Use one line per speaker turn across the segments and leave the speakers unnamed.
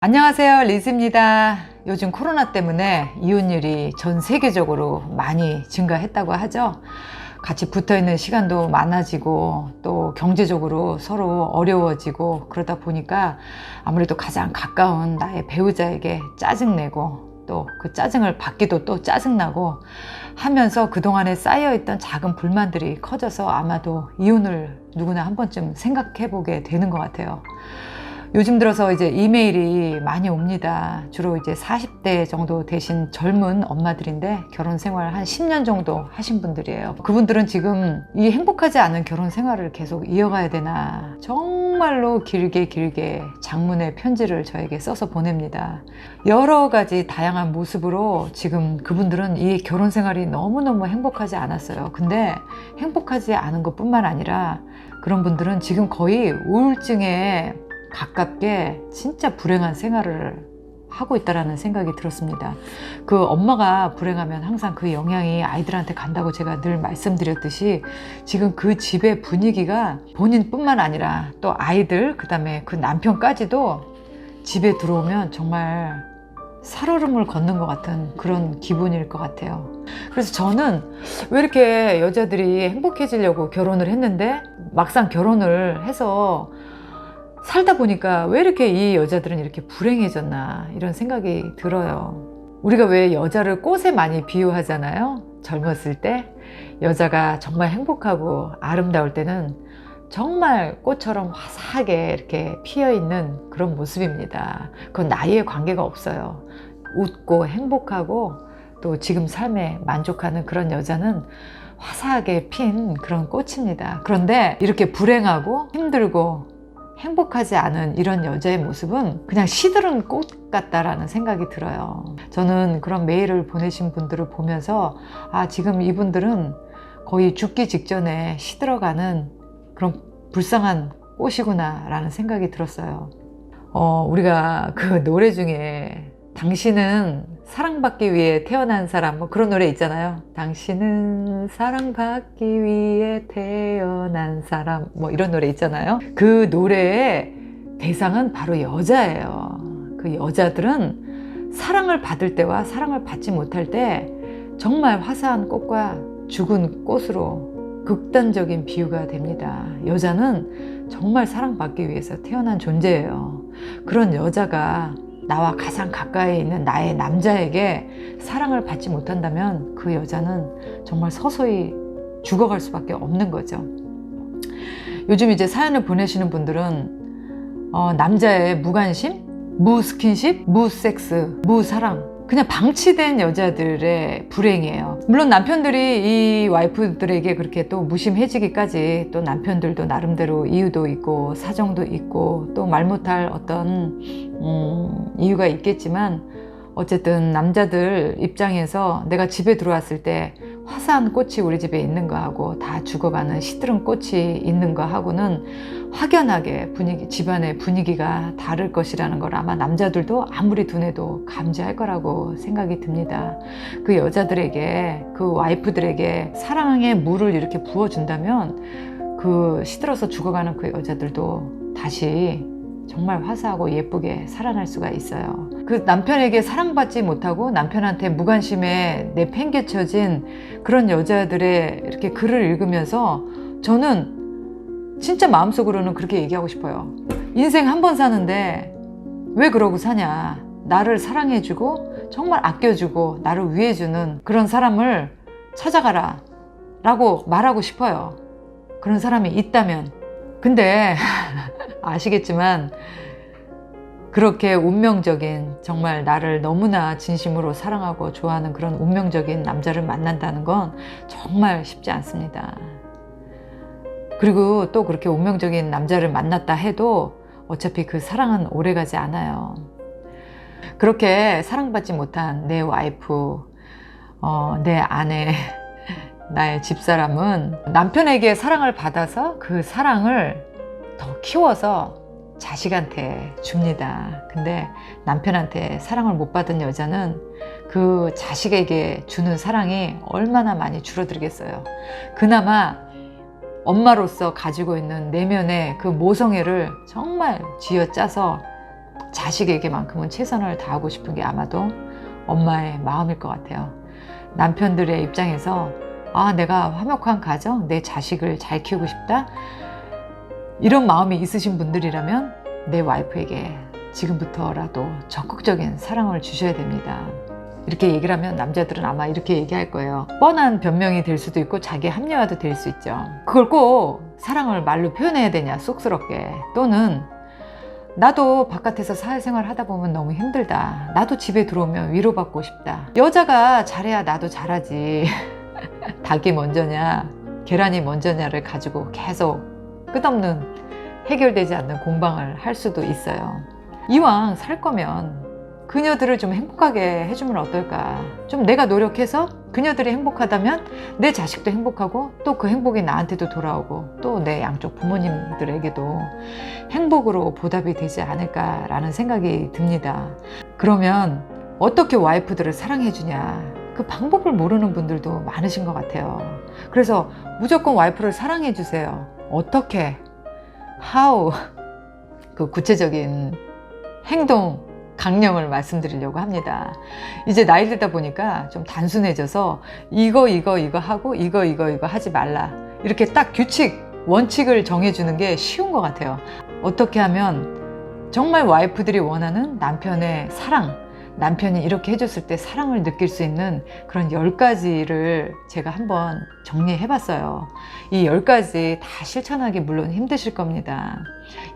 안녕하세요, 리즈입니다. 요즘 코로나 때문에 이혼율이 전 세계적으로 많이 증가했다고 하죠. 같이 붙어 있는 시간도 많아지고 또 경제적으로 서로 어려워지고 그러다 보니까 아무래도 가장 가까운 나의 배우자에게 짜증내고 또 그 짜증을 받기도 또 짜증나고 하면서 그동안에 쌓여있던 작은 불만들이 커져서 아마도 이혼을 누구나 한 번쯤 생각해 보게 되는 것 같아요. 요즘 들어서 이제 이메일이 많이 옵니다. 주로 이제 40대 정도 되신 젊은 엄마들인데 결혼 생활 한 10년 정도 하신 분들이에요. 그분들은 지금 이 행복하지 않은 결혼 생활을 계속 이어가야 되나 정말로 길게 장문의 편지를 저에게 써서 보냅니다. 여러 가지 다양한 모습으로 지금 그분들은 이 결혼 생활이 너무너무 행복하지 않았어요. 근데 행복하지 않은 것뿐만 아니라 그런 분들은 지금 거의 우울증에 가깝게 진짜 불행한 생활을 하고 있다라는 생각이 들었습니다. 그 엄마가 불행하면 항상 그 영향이 아이들한테 간다고 제가 늘 말씀드렸듯이 지금 그 집의 분위기가 본인뿐만 아니라 또 아이들 그다음에 그 남편까지도 집에 들어오면 정말 살얼음을 걷는 것 같은 그런 기분일 것 같아요. 그래서 저는 왜 이렇게 여자들이 행복해지려고 결혼을 했는데 막상 결혼을 해서 살다 보니까 왜 이렇게 이 여자들은 이렇게 불행해졌나 이런 생각이 들어요. 우리가 왜 여자를 꽃에 많이 비유하잖아요. 젊었을 때 여자가 정말 행복하고 아름다울 때는 정말 꽃처럼 화사하게 이렇게 피어있는 그런 모습입니다. 그건 나이에 관계가 없어요. 웃고 행복하고 또 지금 삶에 만족하는 그런 여자는 화사하게 핀 그런 꽃입니다. 그런데 이렇게 불행하고 힘들고 행복하지 않은 이런 여자의 모습은 그냥 시들은 꽃 같다라는 생각이 들어요. 저는 그런 메일을 보내신 분들을 보면서 지금 이분들은 거의 죽기 직전에 시들어가는 그런 불쌍한 꽃이구나 라는 생각이 들었어요. 우리가 그 노래 중에 당신은 사랑받기 위해 태어난 사람 뭐 그런 노래 있잖아요. 당신은 사랑받기 위해 태어난 사람 뭐 이런 노래 있잖아요. 그 노래의 대상은 바로 여자예요. 그 여자들은 사랑을 받을 때와 사랑을 받지 못할 때 정말 화사한 꽃과 죽은 꽃으로 극단적인 비유가 됩니다. 여자는 정말 사랑받기 위해서 태어난 존재예요. 그런 여자가 나와 가장 가까이 있는 나의 남자에게 사랑을 받지 못한다면 그 여자는 정말 서서히 죽어갈 수밖에 없는 거죠. 요즘 이제 사연을 보내시는 분들은 남자의 무관심, 무스킨십, 무섹스, 무사랑 그냥 방치된 여자들의 불행이에요. 물론 남편들이 이 와이프들에게 그렇게 또 무심해지기까지 또 남편들도 나름대로 이유도 있고 사정도 있고 또 말 못할 어떤 이유가 있겠지만 어쨌든 남자들 입장에서 내가 집에 들어왔을 때 화사한 꽃이 우리 집에 있는 거하고 다 죽어가는 시들은 꽃이 있는 거하고는 확연하게 집안의 분위기가 다를 것이라는 걸 아마 남자들도 아무리 둔해도 감지할 거라고 생각이 듭니다. 그 여자들에게 그 와이프들에게 사랑의 물을 이렇게 부어준다면 그 시들어서 죽어가는 그 여자들도 다시 정말 화사하고 예쁘게 살아날 수가 있어요. 그 남편에게 사랑받지 못하고 남편한테 무관심에 내팽개쳐진 그런 여자들의 이렇게 글을 읽으면서 저는 진짜 마음속으로는 그렇게 얘기하고 싶어요. 인생 한 번 사는데 왜 그러고 사냐. 나를 사랑해주고 정말 아껴주고 나를 위해주는 그런 사람을 찾아가라 라고 말하고 싶어요. 그런 사람이 있다면. 근데 아시겠지만 그렇게 운명적인 정말 나를 너무나 진심으로 사랑하고 좋아하는 그런 운명적인 남자를 만난다는 건 정말 쉽지 않습니다. 그리고 또 그렇게 운명적인 남자를 만났다 해도 어차피 그 사랑은 오래가지 않아요. 그렇게 사랑받지 못한 내 와이프, 내 아내, 나의 집사람은 남편에게 사랑을 받아서 그 사랑을 더 키워서 자식한테 줍니다. 근데 남편한테 사랑을 못 받은 여자는 그 자식에게 주는 사랑이 얼마나 많이 줄어들겠어요. 그나마 엄마로서 가지고 있는 내면의 그 모성애를 정말 쥐어짜서 자식에게만큼은 최선을 다하고 싶은 게 아마도 엄마의 마음일 것 같아요. 남편들의 입장에서 내가 화목한 가정, 내 자식을 잘 키우고 싶다, 이런 마음이 있으신 분들이라면 내 와이프에게 지금부터라도 적극적인 사랑을 주셔야 됩니다. 이렇게 얘기를 하면 남자들은 아마 이렇게 얘기할 거예요. 뻔한 변명이 될 수도 있고 자기 합리화도 될 수 있죠. 그걸 꼭 사랑을 말로 표현해야 되냐, 쑥스럽게. 또는 나도 바깥에서 사회생활 하다 보면 너무 힘들다, 나도 집에 들어오면 위로받고 싶다, 여자가 잘해야 나도 잘하지 닭이 먼저냐 계란이 먼저냐를 가지고 계속 끝없는 해결되지 않는 공방을 할 수도 있어요. 이왕 살 거면 그녀들을 좀 행복하게 해주면 어떨까. 좀 내가 노력해서 그녀들이 행복하다면 내 자식도 행복하고, 또 그 행복이 나한테도 돌아오고, 또 내 양쪽 부모님들에게도 행복으로 보답이 되지 않을까라는 생각이 듭니다. 그러면 어떻게 와이프들을 사랑해 주냐, 그 방법을 모르는 분들도 많으신 것 같아요. 그래서 무조건 와이프를 사랑해 주세요. 어떻게? How? 그 구체적인 행동 강령을 말씀드리려고 합니다. 이제 나이 들다 보니까 좀 단순해져서 이거 하고 이거 하지 말라, 이렇게 딱 규칙, 원칙을 정해주는 게 쉬운 것 같아요. 어떻게 하면 정말 와이프들이 원하는 남편의 사랑, 남편이 이렇게 해줬을 때 사랑을 느낄 수 있는 그런 10가지를 제가 한번 정리해 봤어요. 이 10가지 다 실천하기 물론 힘드실 겁니다.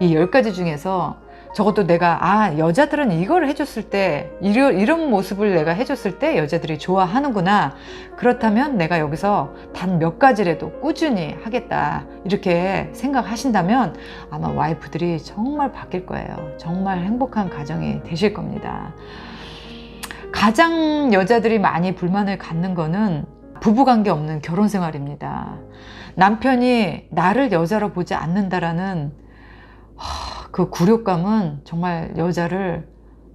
이 10가지 중에서 적어도 내가 여자들은 이걸 해줬을 때, 이런 모습을 내가 해줬을 때 여자들이 좋아하는구나, 그렇다면 내가 여기서 단 몇 가지라도 꾸준히 하겠다, 이렇게 생각하신다면 아마 와이프들이 정말 바뀔 거예요. 정말 행복한 가정이 되실 겁니다. 가장 여자들이 많이 불만을 갖는 거는 부부관계 없는 결혼생활입니다. 남편이 나를 여자로 보지 않는다라는 그 굴욕감은 정말 여자를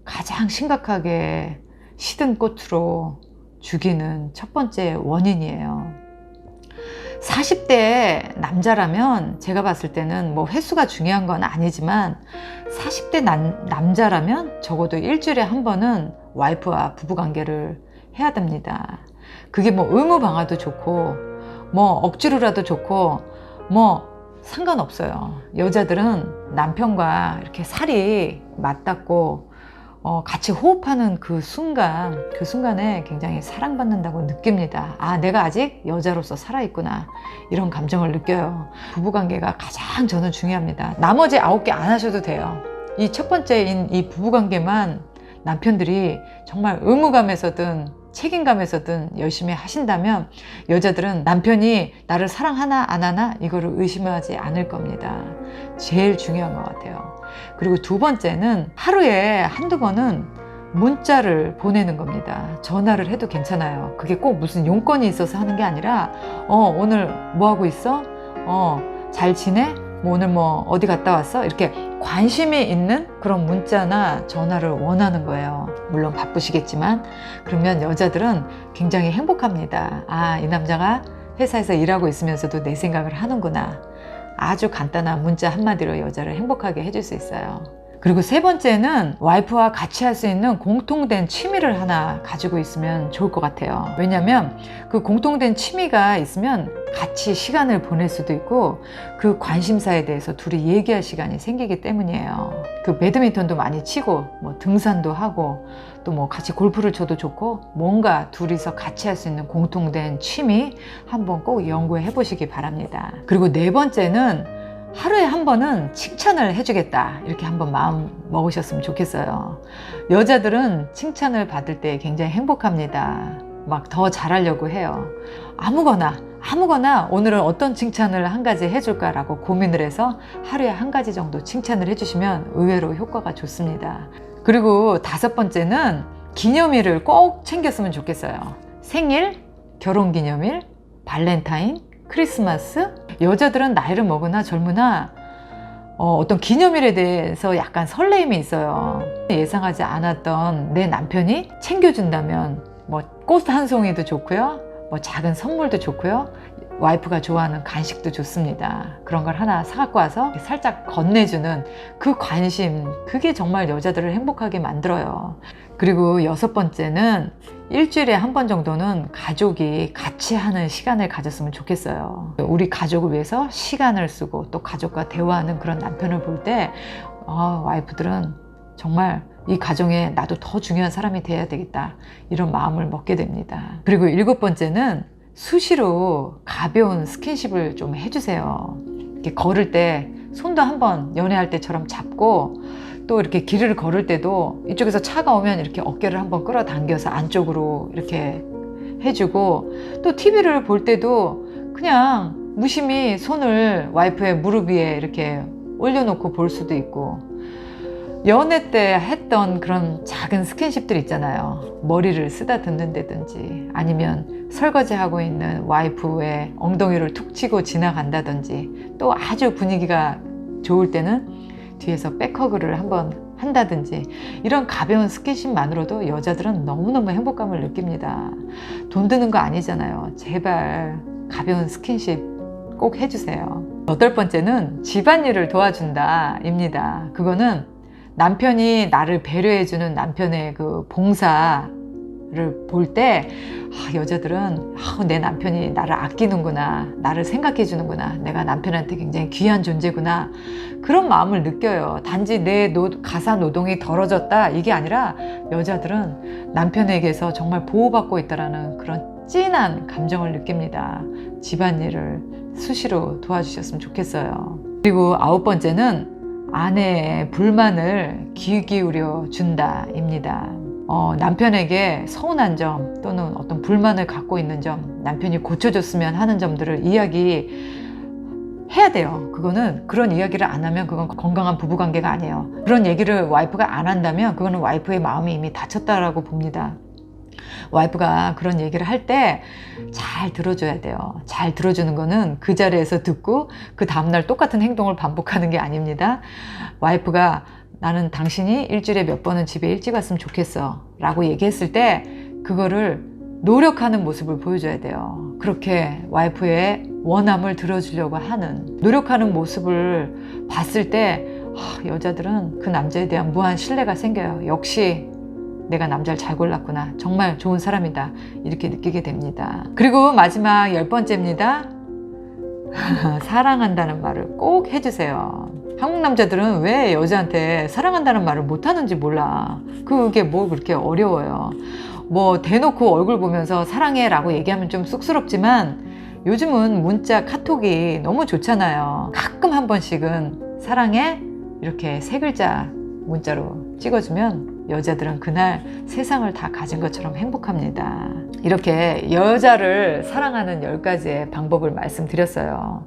가장 심각하게 시든 꽃으로 죽이는 첫 번째 원인이에요. 40대 남자라면 제가 봤을 때는 뭐 횟수가 중요한 건 아니지만 40대 남자라면 적어도 일주일에 한 번은 와이프와 부부관계를 해야 됩니다. 그게 뭐 의무방아도 좋고 뭐 억지로라도 좋고 뭐 상관없어요. 여자들은 남편과 이렇게 살이 맞닿고 같이 호흡하는 그 순간에 굉장히 사랑받는다고 느낍니다. 내가 아직 여자로서 살아있구나, 이런 감정을 느껴요. 부부관계가 가장 저는 중요합니다. 나머지 9개 안 하셔도 돼요. 이 첫 번째인 이 부부관계만 남편들이 정말 의무감에서든 책임감에서든 열심히 하신다면 여자들은 남편이 나를 사랑하나 안 하나 이거를 의심하지 않을 겁니다. 제일 중요한 것 같아요. 그리고 두 번째는 하루에 한두 번은 문자를 보내는 겁니다. 전화를 해도 괜찮아요. 그게 꼭 무슨 용건이 있어서 하는 게 아니라 오늘 뭐 하고 있어? 잘 지내? 뭐 오늘 뭐 어디 갔다 왔어? 이렇게 관심이 있는 그런 문자나 전화를 원하는 거예요. 물론 바쁘시겠지만 그러면 여자들은 굉장히 행복합니다. 이 남자가 회사에서 일하고 있으면서도 내 생각을 하는구나. 아주 간단한 문자 한마디로 여자를 행복하게 해줄 수 있어요. 그리고 세 번째는 와이프와 같이 할 수 있는 공통된 취미를 하나 가지고 있으면 좋을 것 같아요. 왜냐하면 그 공통된 취미가 있으면 같이 시간을 보낼 수도 있고 그 관심사에 대해서 둘이 얘기할 시간이 생기기 때문이에요. 그 배드민턴도 많이 치고 뭐 등산도 하고 또 뭐 같이 골프를 쳐도 좋고, 뭔가 둘이서 같이 할 수 있는 공통된 취미 한번 꼭 연구해 보시기 바랍니다. 그리고 네 번째는 하루에 한 번은 칭찬을 해주겠다, 이렇게 한번 마음 먹으셨으면 좋겠어요. 여자들은 칭찬을 받을 때 굉장히 행복합니다. 막 더 잘하려고 해요. 아무거나 오늘은 어떤 칭찬을 한 가지 해줄까라고 고민을 해서 하루에 한 가지 정도 칭찬을 해주시면 의외로 효과가 좋습니다. 그리고 다섯 번째는 기념일을 꼭 챙겼으면 좋겠어요. 생일, 결혼기념일, 발렌타인, 크리스마스. 여자들은 나이를 먹으나 젊으나 어떤 기념일에 대해서 약간 설레임이 있어요. 예상하지 않았던 내 남편이 챙겨준다면 뭐 꽃 한 송이도 좋고요, 뭐 작은 선물도 좋고요, 와이프가 좋아하는 간식도 좋습니다. 그런 걸 하나 사갖고 와서 살짝 건네주는 그 관심, 그게 정말 여자들을 행복하게 만들어요. 그리고 6번째는 일주일에 한 번 정도는 가족이 같이 하는 시간을 가졌으면 좋겠어요. 우리 가족을 위해서 시간을 쓰고 또 가족과 대화하는 그런 남편을 볼 때 와이프들은 정말 이 가정에 나도 더 중요한 사람이 돼야 되겠다, 이런 마음을 먹게 됩니다. 그리고 7번째는 수시로 가벼운 스킨십을 좀 해주세요. 이렇게 걸을 때 손도 한번 연애할 때처럼 잡고, 또 이렇게 길을 걸을 때도 이쪽에서 차가 오면 이렇게 어깨를 한번 끌어당겨서 안쪽으로 이렇게 해주고, 또 TV를 볼 때도 그냥 무심히 손을 와이프의 무릎 위에 이렇게 올려놓고 볼 수도 있고, 연애 때 했던 그런 작은 스킨십들 있잖아요. 머리를 쓰다듬는다든지, 아니면 설거지하고 있는 와이프의 엉덩이를 툭 치고 지나간다든지, 또 아주 분위기가 좋을 때는 뒤에서 백허그를 한번 한다든지, 이런 가벼운 스킨십만으로도 여자들은 너무너무 행복감을 느낍니다. 돈 드는 거 아니잖아요. 제발 가벼운 스킨십 꼭 해주세요. 8번째는 집안일을 도와준다 입니다. 그거는 남편이 나를 배려해주는 남편의 그 봉사를 볼 때 여자들은 내 남편이 나를 아끼는구나, 나를 생각해주는구나, 내가 남편한테 굉장히 귀한 존재구나, 그런 마음을 느껴요. 단지 내 가사 노동이 덜어졌다, 이게 아니라 여자들은 남편에게서 정말 보호받고 있다는 그런 찐한 감정을 느낍니다. 집안일을 수시로 도와주셨으면 좋겠어요. 그리고 9번째는 아내의 불만을 귀 기울여 준다입니다. 남편에게 서운한 점 또는 어떤 불만을 갖고 있는 점, 남편이 고쳐줬으면 하는 점들을 이야기해야 돼요. 그거는, 그런 이야기를 안 하면 그건 건강한 부부관계가 아니에요. 그런 얘기를 와이프가 안 한다면 그거는 와이프의 마음이 이미 다쳤다라고 봅니다. 와이프가 그런 얘기를 할 때 잘 들어줘야 돼요. 잘 들어주는 거는 그 자리에서 듣고 그 다음날 똑같은 행동을 반복하는 게 아닙니다. 와이프가 나는 당신이 일주일에 몇 번은 집에 일찍 왔으면 좋겠어 라고 얘기했을 때 그거를 노력하는 모습을 보여줘야 돼요. 그렇게 와이프의 원함을 들어주려고 하는, 노력하는 모습을 봤을 때 여자들은 그 남자에 대한 무한 신뢰가 생겨요. 역시 내가 남자를 잘 골랐구나, 정말 좋은 사람이다, 이렇게 느끼게 됩니다. 그리고 마지막 10번째입니다. 사랑한다는 말을 꼭 해주세요. 한국 남자들은 왜 여자한테 사랑한다는 말을 못하는지 몰라. 그게 뭐 그렇게 어려워요. 뭐 대놓고 얼굴 보면서 사랑해 라고 얘기하면 좀 쑥스럽지만, 요즘은 문자, 카톡이 너무 좋잖아요. 가끔 한 번씩은 사랑해 이렇게 3글자 문자로 찍어주면 여자들은 그날 세상을 다 가진 것처럼 행복합니다. 이렇게 여자를 사랑하는 10가지의 방법을 말씀드렸어요.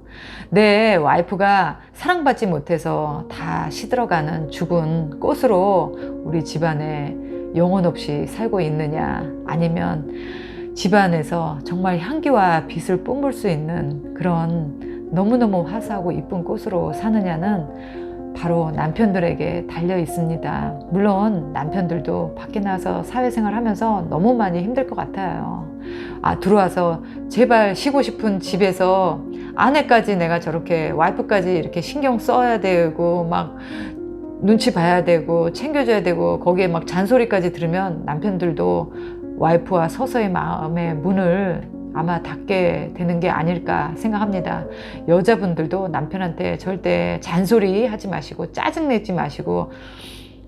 내 와이프가 사랑받지 못해서 다 시들어가는 죽은 꽃으로 우리 집안에 영혼 없이 살고 있느냐, 아니면 집안에서 정말 향기와 빛을 뿜을 수 있는 그런 너무너무 화사하고 이쁜 꽃으로 사느냐는 바로 남편들에게 달려 있습니다. 물론 남편들도 밖에 나가서 사회생활 하면서 너무 많이 힘들 것 같아요. 들어와서 제발 쉬고 싶은 집에서 아내까지 내가 저렇게, 와이프까지 이렇게 신경 써야 되고 막 눈치 봐야 되고 챙겨줘야 되고 거기에 막 잔소리까지 들으면 남편들도 와이프와 서서히 마음의 문을 아마 닫게 되는 게 아닐까 생각합니다. 여자분들도 남편한테 절대 잔소리 하지 마시고 짜증 내지 마시고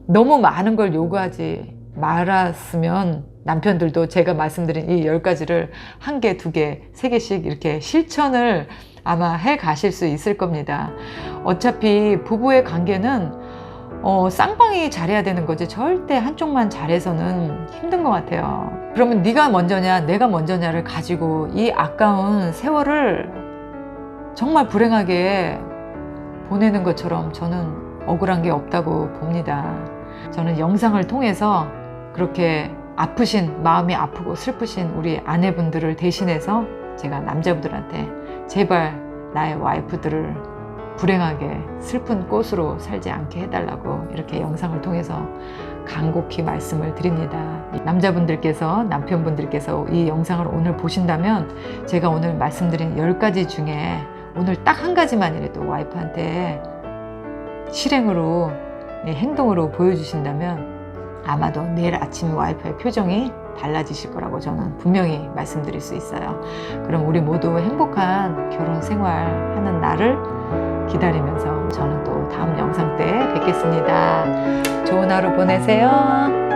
너무 많은 걸 요구하지 말았으면 남편들도 제가 말씀드린 이 10가지를 1개, 2개, 3개씩 이렇게 실천을 아마 해 가실 수 있을 겁니다. 어차피 부부의 관계는 쌍방이 잘해야 되는 거지 절대 한쪽만 잘해서는 힘든 것 같아요. 그러면 네가 먼저냐 내가 먼저냐를 가지고 이 아까운 세월을 정말 불행하게 보내는 것처럼 저는 억울한 게 없다고 봅니다. 저는 영상을 통해서 그렇게 아프신, 마음이 아프고 슬프신 우리 아내분들을 대신해서 제가 남자분들한테 제발 나의 와이프들을 불행하게 슬픈 꽃으로 살지 않게 해달라고 이렇게 영상을 통해서 간곡히 말씀을 드립니다. 남자분들께서, 남편분들께서 이 영상을 오늘 보신다면 제가 오늘 말씀드린 10가지 중에 오늘 딱 한 가지만이라도 와이프한테 실행으로, 행동으로 보여주신다면 아마도 내일 아침 와이프의 표정이 달라지실 거라고 저는 분명히 말씀드릴 수 있어요. 그럼 우리 모두 행복한 결혼 생활하는 날을 기다리면서 저는 또 다음 영상 때 뵙겠습니다. 좋은 하루 보내세요.